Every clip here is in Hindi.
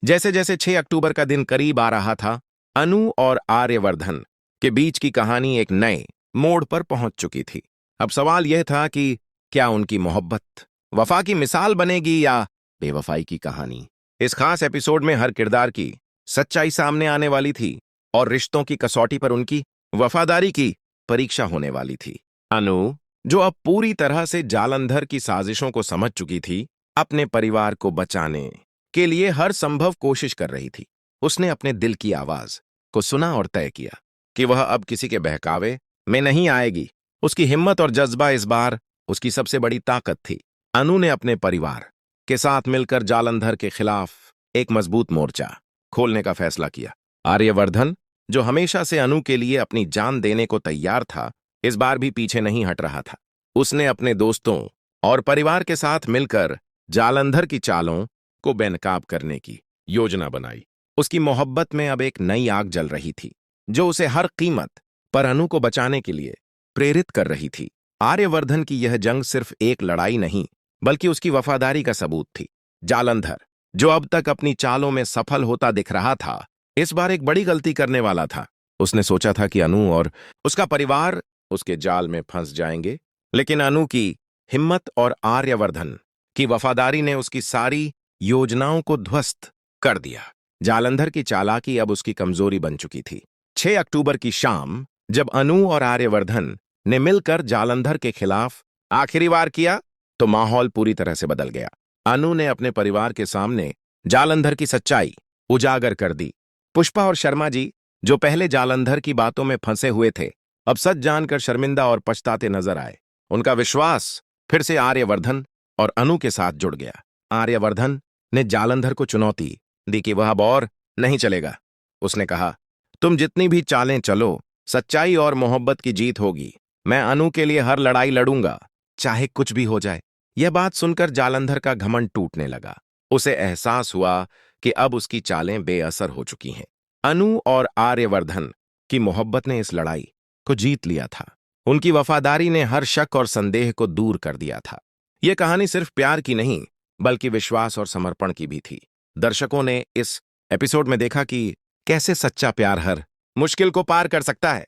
जैसे जैसे 6 अक्टूबर का दिन करीब आ रहा था, अनु और आर्यवर्धन के बीच की कहानी एक नए मोड़ पर पहुंच चुकी थी। अब सवाल यह था कि क्या उनकी मोहब्बत वफा की मिसाल बनेगी या बेवफाई की कहानी। इस खास एपिसोड में हर किरदार की सच्चाई सामने आने वाली थी और रिश्तों की कसौटी पर उनकी वफादारी की परीक्षा होने वाली थी। अनु, जो अब पूरी तरह से जालंधर की साजिशों को समझ चुकी थी, अपने परिवार को बचाने के लिए हर संभव कोशिश कर रही थी। उसने अपने दिल की आवाज को सुना और तय किया कि वह अब किसी के बहकावे में नहीं आएगी। उसकी हिम्मत और जज्बा इस बार उसकी सबसे बड़ी ताकत थी। अनु ने अपने परिवार के साथ मिलकर जालंधर के खिलाफ एक मजबूत मोर्चा खोलने का फैसला किया। आर्यवर्धन, जो हमेशा से अनु के लिए अपनी जान देने को तैयार था, इस बार भी पीछे नहीं हट रहा था। उसने अपने दोस्तों और परिवार के साथ मिलकर जालंधर की चालों को बेनकाब करने की योजना बनाई। उसकी मोहब्बत में अब एक नई आग जल रही थी, जो उसे हर कीमत पर अनु को बचाने के लिए प्रेरित कर रही थी। आर्यवर्धन की यह जंग सिर्फ एक लड़ाई नहीं, बल्कि उसकी वफादारी का सबूत थी। जालंधर, जो अब तक अपनी चालों में सफल होता दिख रहा था, इस बार एक बड़ी गलती करने वाला था। उसने सोचा था कि अनु और उसका परिवार उसके जाल में फंस जाएंगे, लेकिन अनु की हिम्मत और आर्यवर्धन की वफादारी ने उसकी सारी योजनाओं को ध्वस्त कर दिया। जालंधर की चालाकी अब उसकी कमजोरी बन चुकी थी। 6 अक्टूबर की शाम जब अनु और आर्यवर्धन ने मिलकर जालंधर के खिलाफ आखिरी वार किया, तो माहौल पूरी तरह से बदल गया। अनु ने अपने परिवार के सामने जालंधर की सच्चाई उजागर कर दी। पुष्पा और शर्मा जी, जो पहले जालंधर की बातों में फंसे हुए थे, अब सच जानकर शर्मिंदा और पछताते नजर आए। उनका विश्वास फिर से आर्यवर्धन और अनु के साथ जुड़ गया। आर्यवर्धन ने जालंधर को चुनौती दी कि वह अब और नहीं चलेगा। उसने कहा, तुम जितनी भी चालें चलो, सच्चाई और मोहब्बत की जीत होगी। मैं अनु के लिए हर लड़ाई लड़ूंगा, चाहे कुछ भी हो जाए। यह बात सुनकर जालंधर का घमंड टूटने लगा। उसे एहसास हुआ कि अब उसकी चालें बेअसर हो चुकी हैं। अनु और आर्यवर्धन की मोहब्बत ने इस लड़ाई को जीत लिया था। उनकी वफादारी ने हर शक और संदेह को दूर कर दिया था। यह कहानी सिर्फ प्यार की नहीं, बल्कि विश्वास और समर्पण की भी थी। दर्शकों ने इस एपिसोड में देखा कि कैसे सच्चा प्यार हर मुश्किल को पार कर सकता है।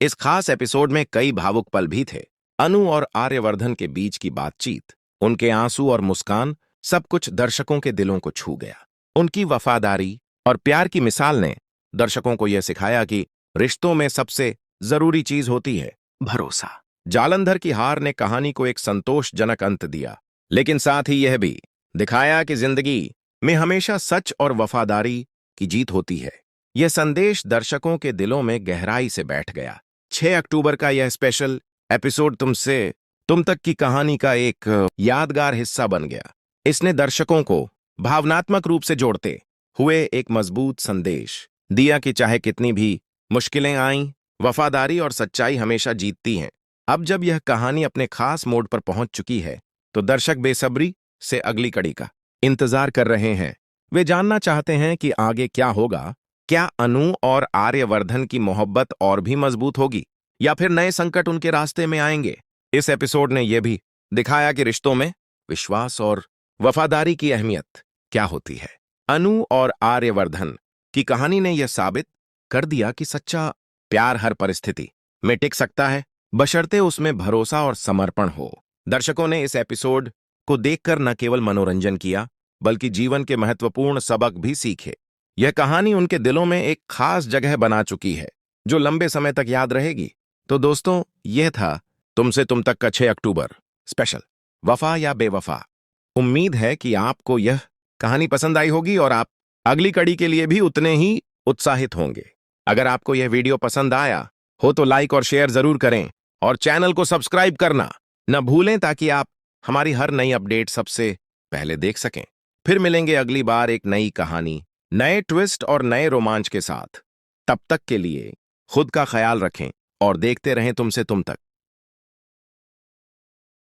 इस खास एपिसोड में कई भावुक पल भी थे। अनु और आर्यवर्धन के बीच की बातचीत, उनके आंसू और मुस्कान, सब कुछ दर्शकों के दिलों को छू गया। उनकी वफादारी और प्यार की मिसाल ने दर्शकों को यह सिखाया कि रिश्तों में सबसे जरूरी चीज होती है भरोसा। जालंधर की हार ने कहानी को एक संतोषजनक अंत दिया, लेकिन साथ ही यह भी दिखाया कि जिंदगी में हमेशा सच और वफादारी की जीत होती है। यह संदेश दर्शकों के दिलों में गहराई से बैठ गया। 6 अक्टूबर का यह स्पेशल एपिसोड तुम तक की कहानी का एक यादगार हिस्सा बन गया। इसने दर्शकों को भावनात्मक रूप से जोड़ते हुए एक मजबूत संदेश दिया कि चाहे कितनी भी मुश्किलें आईं, वफादारी और सच्चाई हमेशा जीतती हैं। अब जब यह कहानी अपने खास मोड़ पर पहुंच चुकी है, तो दर्शक बेसब्री से अगली कड़ी का इंतजार कर रहे हैं। वे जानना चाहते हैं कि आगे क्या होगा। क्या अनु और आर्यवर्धन की मोहब्बत और भी मजबूत होगी, या फिर नए संकट उनके रास्ते में आएंगे। इस एपिसोड ने यह भी दिखाया कि रिश्तों में विश्वास और वफादारी की अहमियत क्या होती है। अनु और आर्यवर्धन की कहानी ने यह साबित कर दिया कि सच्चा प्यार हर परिस्थिति में टिक सकता है, बशर्ते उसमें भरोसा और समर्पण हो। दर्शकों ने इस एपिसोड को देखकर न केवल मनोरंजन किया, बल्कि जीवन के महत्वपूर्ण सबक भी सीखे। यह कहानी उनके दिलों में एक खास जगह बना चुकी है, जो लंबे समय तक याद रहेगी। तो दोस्तों, यह था तुमसे तुम तक का 6 अक्टूबर स्पेशल, वफा या बेवफा। उम्मीद है कि आपको यह कहानी पसंद आई होगी और आप अगली कड़ी के लिए भी उतने ही उत्साहित होंगे। अगर आपको यह वीडियो पसंद आया हो तो लाइक और शेयर जरूर करें, और चैनल को सब्सक्राइब करना न भूलें, ताकि आप हमारी हर नई अपडेट सबसे पहले देख सकें। फिर मिलेंगे अगली बार एक नई कहानी, नए ट्विस्ट और नए रोमांच के साथ। तब तक के लिए खुद का ख्याल रखें और देखते रहें तुमसे तुम तक।